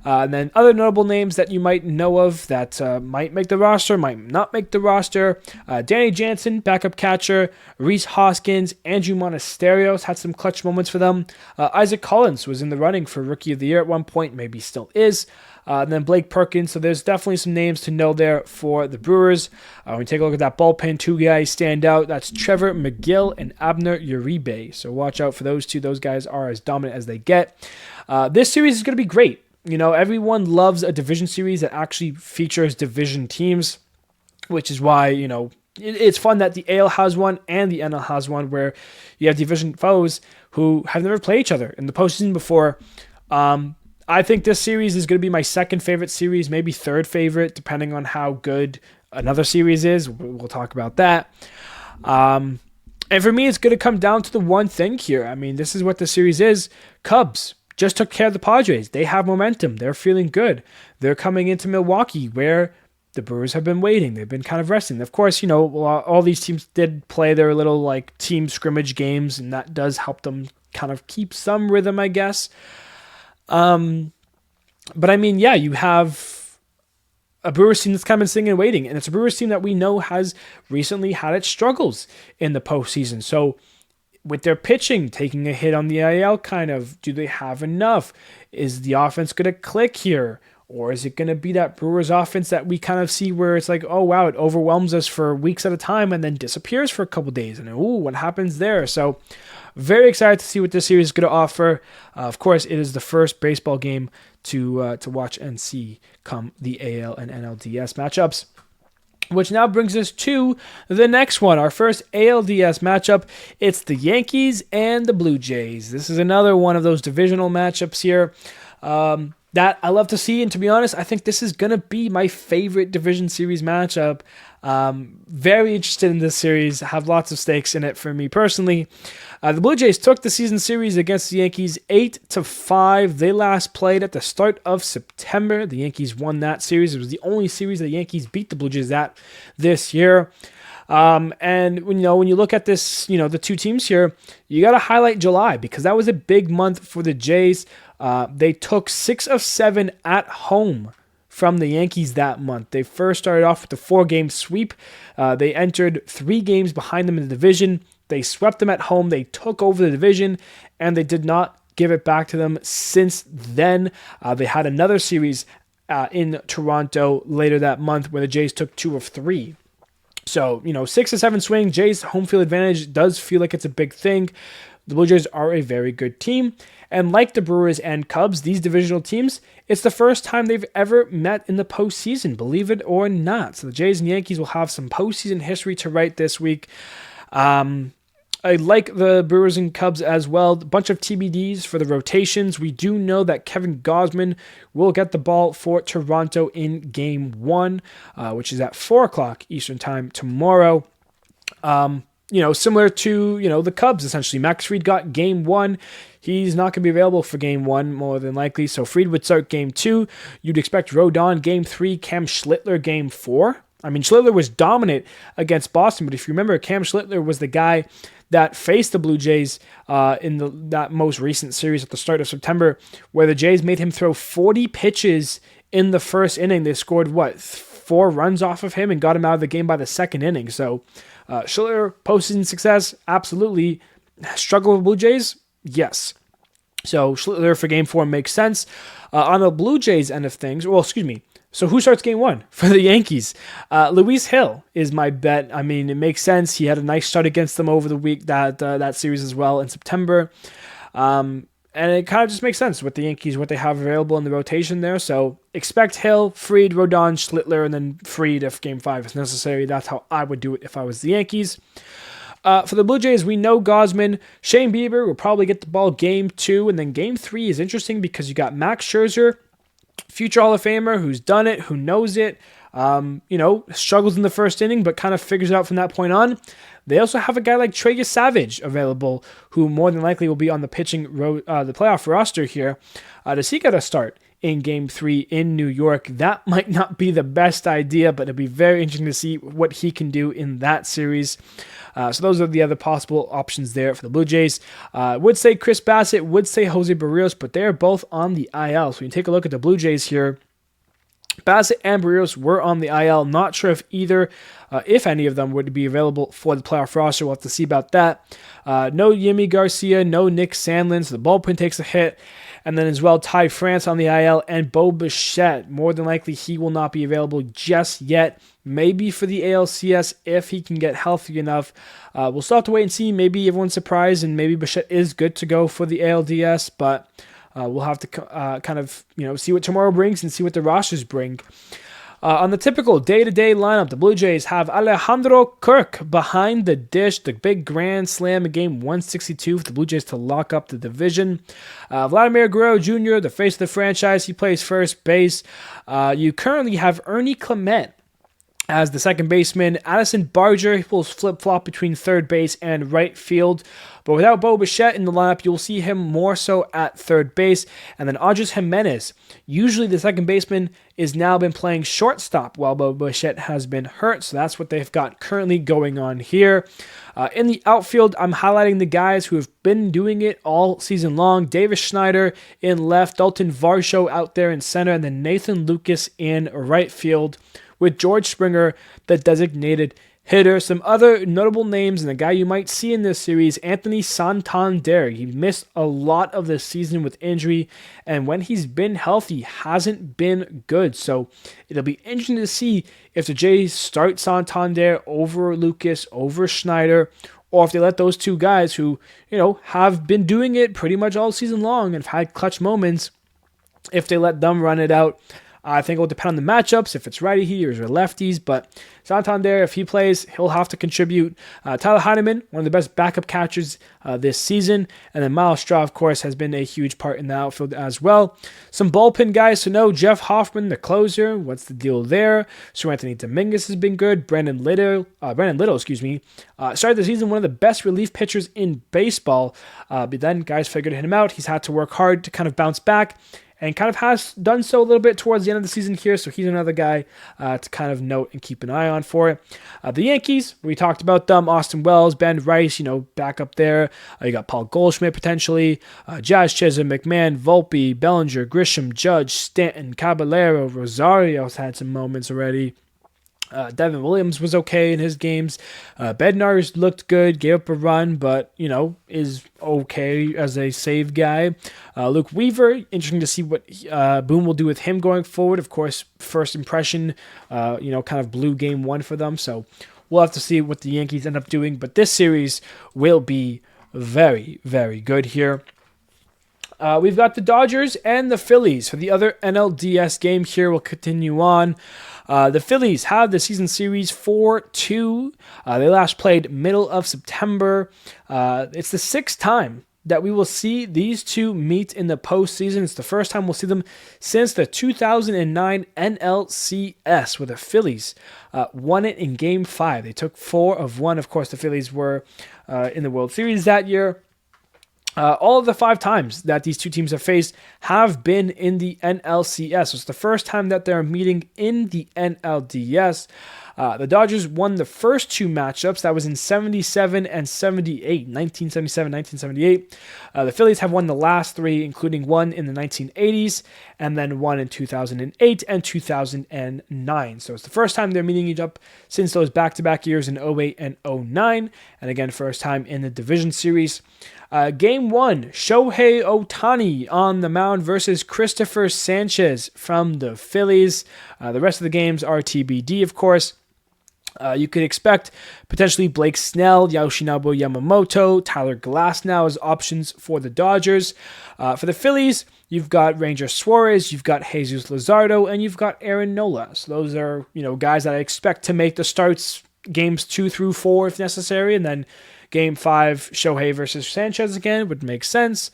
And then other notable names that you might know of that might make the roster, might not make the roster. Danny Jansen, backup catcher. Rhys Hoskins, Andrew Monasterios had some clutch moments for them. Isaac Collins was in the running for Rookie of the Year at one point, maybe still is. And then Blake Perkins, so there's definitely some names to know there for the Brewers. When we take a look at that bullpen, 2 guys stand out. That's Trevor McGill and Abner Uribe. So watch out for those 2. Those guys are as dominant as they get. This series is going to be great. Everyone loves a division series that actually features division teams. which is why, it's fun that the AL has one and the NL has one where you have division foes who have never played each other in the postseason before. I think this series is going to be my second favorite series, maybe third favorite, depending on how good another series is. We'll talk about that. And for me, it's going to come down to the one thing here. I mean, this is what the series is. Cubs just took care of the Padres. They have momentum. They're feeling good. They're coming into Milwaukee where the Brewers have been waiting. They've been kind of resting. Of course, all these teams did play their little like team scrimmage games, and that does help them kind of keep some rhythm, I guess. But I mean, yeah, you have a Brewers team that's kind of been sitting and waiting, and it's a Brewers team that we know has recently had its struggles in the postseason. So with their pitching taking a hit on the IL, do they have enough? Is the offense going to click here? Or is it going to be that Brewers offense that we kind of see where it's like, oh, wow, it overwhelms us for weeks at a time and then disappears for a couple days. And, what happens there? So very excited to see what this series is going to offer. Of course, it is the first baseball game to watch and see come the AL and NLDS matchups. Which now brings us to the next one, our first ALDS matchup. It's the Yankees and the Blue Jays. This is another one of those divisional matchups here. That I love to see, and to be honest, I think this is going to be my favorite division series matchup. Very interested in this series, have lots of stakes in it for me personally. The Blue Jays took the season series against the Yankees 8-5. They last played at the start of September. The Yankees won that series. It was the only series the Yankees beat the Blue Jays at this year. And when you look at this, the two teams here, you got to highlight July because that was a big month for the Jays. They took 6 of 7 at home from the Yankees that month. They first started off with a 4-game sweep. They entered 3 games behind them in the division. They swept them at home. They took over the division, and they did not give it back to them since then. They had another series in Toronto later that month where the Jays took 2 of 3. So, 6-7 swing, Jays home field advantage does feel like it's a big thing. The Blue Jays are a very good team. And like the Brewers and Cubs, these divisional teams, it's the first time they've ever met in the postseason, believe it or not. So the Jays and Yankees will have some postseason history to write this week. I like the Brewers and Cubs as well. A bunch of TBDs for the rotations. We do know that Kevin Gausman will get the ball for Toronto in Game 1, which is at 4 o'clock Eastern Time tomorrow. Similar to, the Cubs, essentially. Max Fried got Game 1. He's not going to be available for Game 1, more than likely. So Fried would start Game 2. You'd expect Rodon Game 3, Cam Schlittler Game 4. I mean, Schlittler was dominant against Boston, but if you remember, Cam Schlittler was the guy that faced the Blue Jays in that most recent series at the start of September, where the Jays made him throw 40 pitches in the first inning. They scored, 4 runs off of him and got him out of the game by the second inning. So Schlittler, postseason success, absolutely. Struggle with Blue Jays? Yes. So Schlittler for Game 4 makes sense. On the Blue Jays end of things, so who starts Game 1 for the Yankees? Luis Hill is my bet. I mean, it makes sense. He had a nice start against them over the week, that series as well in September. And it kind of just makes sense with the Yankees, what they have available in the rotation there. So expect Hill, Fried, Rodon, Schlittler, and then Fried if Game 5 is necessary. That's how I would do it if I was the Yankees. For the Blue Jays, we know Gausman. Shane Bieber will probably get the ball Game 2. And then Game 3 is interesting because you got Max Scherzer, future Hall of Famer, who's done it, who knows it, struggles in the first inning, but kind of figures it out from that point on. They also have a guy like Trey Savage available, who more than likely will be on the the playoff roster here. Does he get a start in Game 3 in New York? That might not be the best idea, but it'll be very interesting to see what he can do in that series. So those are the other possible options there for the Blue Jays. Would say Chris Bassett, would say Jose Barrios, but they're both on the IL. So when you take a look at the Blue Jays here, Bassett and Barrios were on the IL. Not sure if any of them would be available for the playoff roster. We'll have to see about that. No Yimi Garcia, no Nick Sandlin, so the bullpen takes a hit. And then as well, Ty France on the IL and Bo Bichette. More than likely, he will not be available just yet. Maybe for the ALCS if he can get healthy enough. We'll still have to wait and see. Maybe everyone's surprised and maybe Bichette is good to go for the ALDS, but we'll have to see what tomorrow brings and see what the rosters bring. On the typical day-to-day lineup, the Blue Jays have Alejandro Kirk behind the dish, the big grand slam in game 162 for the Blue Jays to lock up the division. Vladimir Guerrero Jr., the face of the franchise, he plays first base. You currently have Ernie Clement as the second baseman. Addison Barger will flip-flop between third base and right field. But without Bo Bichette in the lineup, you'll see him more so at third base. And then Andres Jimenez, usually the second baseman, is now been playing shortstop while Bo Bichette has been hurt. So that's what they've got currently going on here. In the outfield, I'm highlighting the guys who have been doing it all season long. Davis Schneider in left, Dalton Varsho out there in center, and then Nathan Lucas in right field, with George Springer, the designated hitter. Some other notable names, and a guy you might see in this series, Anthony Santander. He missed a lot of the season with injury, and when he's been healthy, hasn't been good. So it'll be interesting to see if the Jays start Santander over Lucas, over Schneider, or if they let those two guys who, have been doing it pretty much all season long and have had clutch moments, if they let them run it out. I think it will depend on the matchups, if it's righty-hitters or lefties, but Santander, if he plays, he'll have to contribute. Tyler Heineman, one of the best backup catchers this season, and then Miles Straw, of course, has been a huge part in the outfield as well. Some bullpen guys to know: Jeff Hoffman, the closer, what's the deal there? Sir Anthony Dominguez has been good. Brandon Little, started the season one of the best relief pitchers in baseball, but then guys figured him out. He's had to work hard to kind of bounce back, and kind of has done so a little bit towards the end of the season here, so he's another guy to kind of note and keep an eye on for it. The Yankees, we talked about them: Austin Wells, Ben Rice, back up there. You got Paul Goldschmidt potentially, Jazz Chisholm, McMahon, Volpe, Bellinger, Grisham, Judge, Stanton, Caballero, Rosario's had some moments already. Devin Williams was okay in his games. Bednar's looked good, gave up a run, but, is okay as a save guy. Luke Weaver, interesting to see what Boone will do with him going forward. Of course, first impression, kind of blew game one for them. So we'll have to see what the Yankees end up doing. But this series will be very, very good here. We've got the Dodgers and the Phillies for the other NLDS game here. We'll continue on. The Phillies have the season series 4-2. They last played middle of September. It's the sixth time that we will see these two meet in the postseason. It's the first time we'll see them since the 2009 NLCS, where the Phillies won it in Game 5. They took 4 of 1. Of course, the Phillies were in the World Series that year. All of the 5 times that these two teams have faced have been in the NLCS. So it's the first time that they're meeting in the NLDS. The Dodgers won the first 2 matchups. That was in 77 and 78, 1977, 1978. The Phillies have won the last 3, including one in the 1980s, and then one in 2008 and 2009. So it's the first time they're meeting each up since those back-to-back years in 08 and 09. And again, first time in the division series. Game 1, Shohei Ohtani on the mound versus Christopher Sanchez from the Phillies. The rest of the games are TBD, of course. You could expect potentially Blake Snell, Yoshinobu Yamamoto, Tyler Glasnow as options for the Dodgers. For the Phillies, you've got Ranger Suarez, you've got Jesus Luzardo, and you've got Aaron Nola. So those are, guys that I expect to make the starts games 2 through 4 if necessary, and then Game 5, Shohei versus Sanchez again would make sense.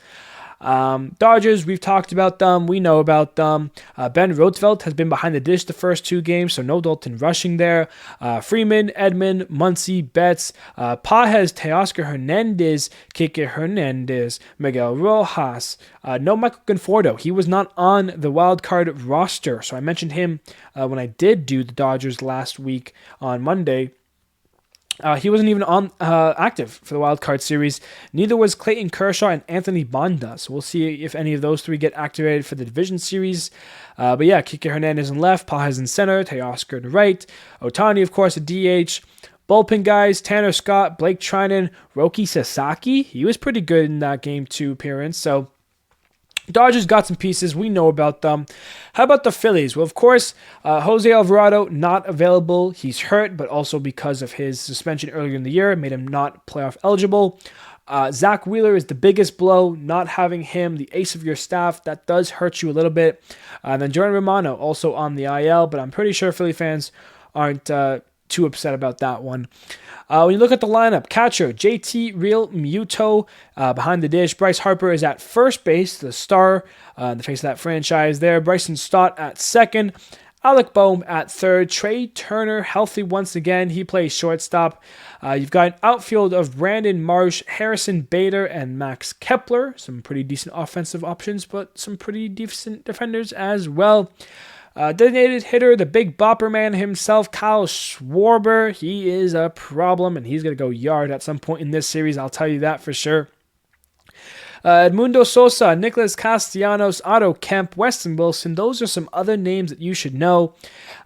Dodgers, we've talked about them. We know about them. Ben Roosevelt has been behind the dish the first 2 games, so no Dalton rushing there. Freeman, Edman, Muncy, Betts, Pajes, Teoscar Hernandez, Kike Hernandez, Miguel Rojas. No Michael Conforto. He was not on the wildcard roster, so I mentioned him when I did do the Dodgers last week on Monday. He wasn't even on active for the wild card series. Neither was Clayton Kershaw and Anthony Banda. So we'll see if any of those 3 get activated for the division series. But yeah, Kike Hernandez in left, Pajes in center, Teoscar in right, Ohtani, of course, a DH. Bullpen guys: Tanner Scott, Blake Trinan, Roki Sasaki. He was pretty good in that Game 2 appearance. So Dodgers got some pieces. We know about them. How about the Phillies? Well, of course, Jose Alvarado not available. He's hurt, but also because of his suspension earlier in the year, it made him not playoff eligible. Zach Wheeler is the biggest blow. Not having him, the ace of your staff, that does hurt you a little bit. And then Jordan Romano also on the IL, but I'm pretty sure Philly fans aren't too upset about that one. When you look at the lineup, catcher, JT Real Muto behind the dish. Bryce Harper is at first base, the star, the face of that franchise there. Bryson Stott at second. Alec Boehm at third. Trey Turner healthy once again. He plays shortstop. You've got an outfield of Brandon Marsh, Harrison Bader, and Max Kepler. Some pretty decent offensive options, but some pretty decent defenders as well. Designated hitter, the big bopper man himself, Kyle Schwarber. He is a problem, and he's going to go yard at some point in this series. I'll tell you that for sure. Edmundo Sosa, Nicholas Castellanos, Otto Kemp, Weston Wilson. Those are some other names that you should know.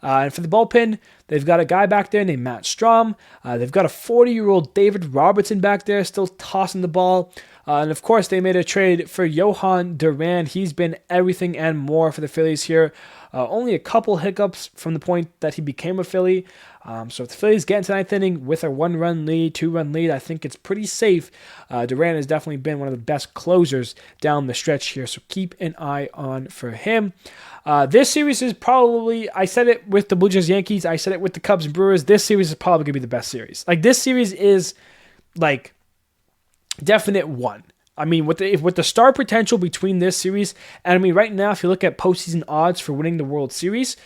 And for the bullpen, they've got a guy back there named Matt Strom. They've got a 40-year-old David Robertson back there still tossing the ball. And of course, they made a trade for Johan Duran. He's been everything and more for the Phillies here. Only a couple hiccups from the point that he became a Philly. So if the Phillies get into the ninth inning with a 1-run lead, 2-run lead, I think it's pretty safe. Duran has definitely been one of the best closers down the stretch here, so keep an eye on for him. This series is probably, I said it with the Blue Jays Yankees, I said it with the Cubs and Brewers, this series is probably going to be the best series. Like, this series is, like, definite one. I mean, with the star potential between this series, and I mean, right now, if you look at postseason odds for winning the World Series,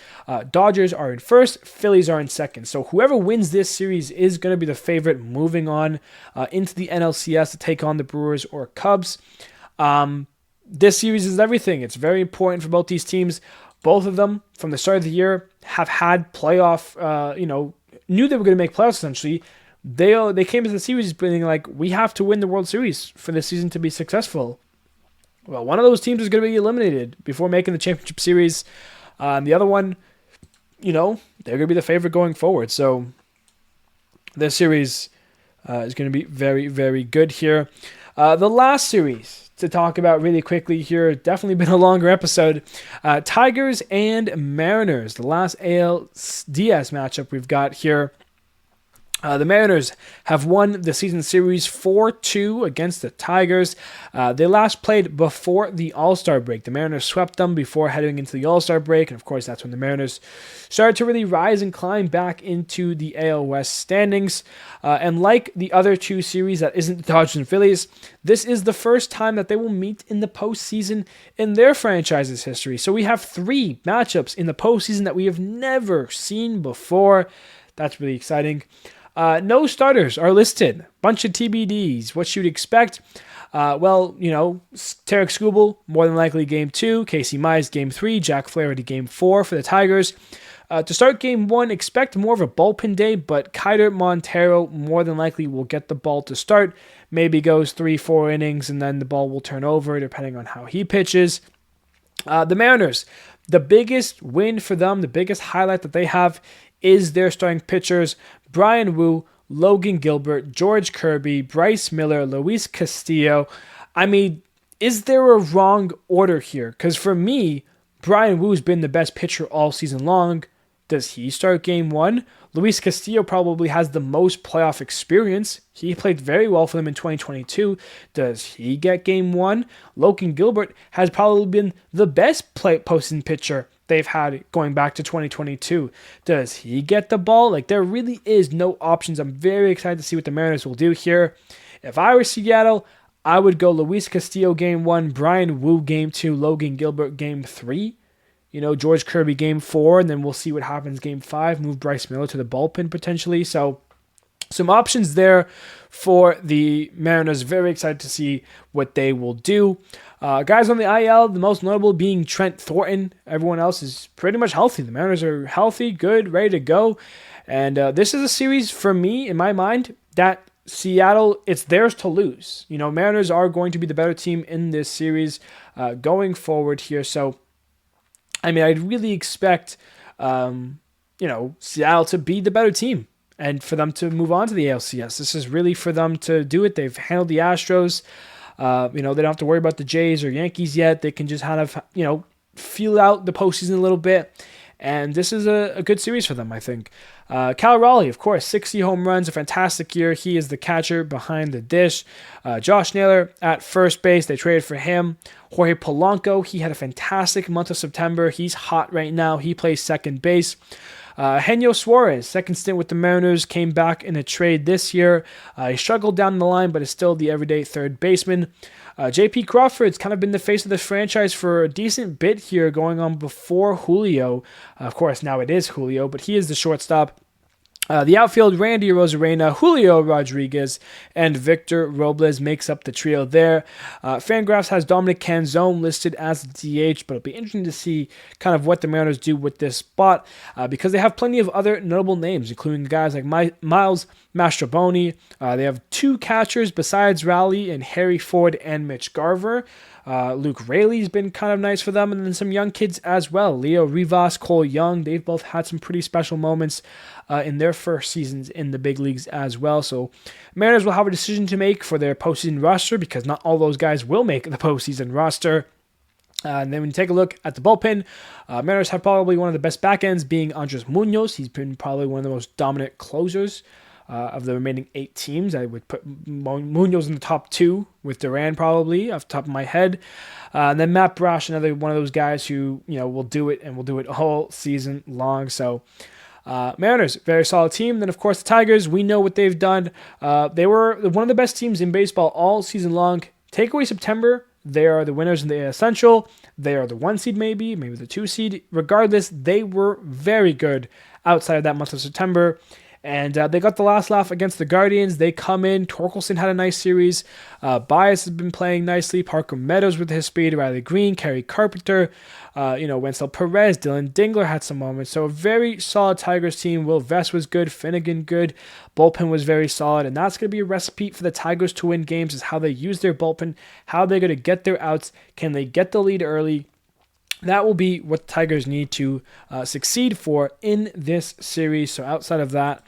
Dodgers are in first, Phillies are in second. So whoever wins this series is going to be the favorite moving on into the NLCS to take on the Brewers or Cubs. This series is everything. It's very important for both these teams. Both of them, from the start of the year, have had playoff, knew they were going to make playoffs essentially. They came to the series being like, we have to win the World Series for this season to be successful. Well, one of those teams is going to be eliminated before making the championship series. And the other one, they're going to be the favorite going forward. So this series is going to be very, very good here. The last series to talk about really quickly here, definitely been a longer episode. Tigers and Mariners, the last ALDS matchup we've got here. The Mariners have won the season series 4-2 against the Tigers. They last played before the All-Star break. The Mariners swept them before heading into the All-Star break, and of course that's when the Mariners started to really rise and climb back into the AL West standings. And like the other two series that isn't the Dodgers and Phillies, this is the first time that they will meet in the postseason in their franchise's history. So we have 3 matchups in the postseason that we have never seen before. That's really exciting. No starters are listed. Bunch of TBDs. What you'd expect? Tarek Skubal, more than likely Game 2. Casey Mize, Game 3. Jack Flaherty, Game 4 for the Tigers. To start Game 1, expect more of a bullpen day, but Kiter Montero more than likely will get the ball to start. Maybe goes 3-4 innings, and then the ball will turn over, depending on how he pitches. The Mariners, the biggest win for them, the biggest highlight that they have is their starting pitchers, Brian Wu, Logan Gilbert, George Kirby, Bryce Miller, Luis Castillo. I mean, is there a wrong order here? Because for me, Brian Wu's been the best pitcher all season long. Does he start Game 1? Luis Castillo probably has the most playoff experience. He played very well for them in 2022. Does he get Game 1? Logan Gilbert has probably been the best postseason pitcher they've had going back to 2022. Does he get the ball? Like, there really is no options. I'm very excited to see what the Mariners will do here. If I were Seattle, I would go Luis Castillo Game 1, Brian Wu Game 2, Logan Gilbert Game 3. George Kirby Game 4, and then we'll see what happens Game 5. Move Bryce Miller to the bullpen potentially. So some options there for the Mariners. Very excited to see what they will do. Guys on the IL, the most notable being Trent Thornton. Everyone else is pretty much healthy. The Mariners are healthy, good, ready to go. And this is a series, for me, in my mind, that Seattle, it's theirs to lose. Mariners are going to be the better team in this series going forward here. So, I'd really expect, Seattle to be the better team and for them to move on to the ALCS. This is really for them to do it. They've handled the Astros. They don't have to worry about the Jays or Yankees yet. They can just kind of, feel out the postseason a little bit And this is a good series for them, I think. Cal Raleigh, of course, 60 home runs, a fantastic year. He is the catcher behind the dish. Josh Naylor at first base, they traded for him. Jorge Polanco, he had a fantastic month of September. He's hot right now. He plays second base. Henyo Suarez, second stint with the Mariners, came back in a trade this year. He struggled down the line, but is still the everyday third baseman. J.P. Crawford's kind of been the face of the franchise for a decent bit here, going on before Julio. Of course, now it is Julio, but he is the shortstop. The outfield, Randy Arozarena, Julio Rodriguez, and Victor Robles makes up the trio there. Fangraphs has Dominic Canzone listed as DH, but it'll be interesting to see kind of what the Mariners do with this spot because they have plenty of other notable names, including guys like Miles Mastrobuoni. They have two catchers besides Raleigh and Harry Ford and Mitch Garver. Luke Raley's been kind of nice for them, and then some young kids as well. Leo Rivas, Cole Young, they've both had some pretty special moments in their first seasons in the big leagues as well. So Mariners will have a decision to make for their postseason roster because not all those guys will make the postseason roster. And then when you take a look at the bullpen, Mariners have probably one of the best back ends being Andres Munoz. He's been probably one of the most dominant closers of the remaining 8 teams. I would put Munoz in the top 2 with Duran probably off the top of my head. And then Matt Brash, another one of those guys who will do it and will do it all season long. So Mariners, very solid team. Then of course the Tigers, we know what they've done. They were one of the best teams in baseball all season long. Take away September, they are the winners in the AL Central. They are the 1 seed maybe the 2 seed. Regardless, they were very good outside of that month of September. And they got the last laugh against the Guardians. They come in. Torkelson had a nice series. Bias has been playing nicely. Parker Meadows with his speed. Riley Green, Kerry Carpenter, Wencel Perez, Dylan Dingler had some moments. So a very solid Tigers team. Will Vest was good. Finnegan good. Bullpen was very solid. And that's going to be a recipe for the Tigers to win games is how they use their bullpen, how they're going to get their outs. Can they get the lead early? That will be what the Tigers need to succeed for in this series. So outside of that,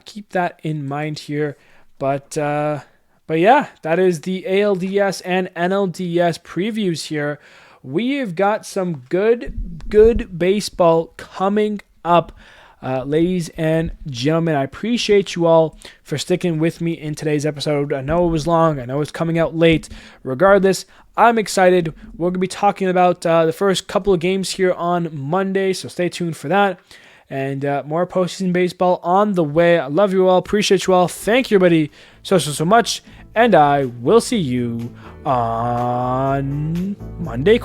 keep that in mind here. But yeah, that is the ALDS and NLDS previews here. We have got some good baseball coming up. Ladies and gentlemen, I appreciate you all for sticking with me in today's episode. I know it was long. I know it's coming out late. Regardless, I'm excited. We're going to be talking about the first couple of games here on Monday, so stay tuned for that. And more postseason baseball on the way. I love you all. Appreciate you all. Thank you, everybody, so much. And I will see you on Monday, ?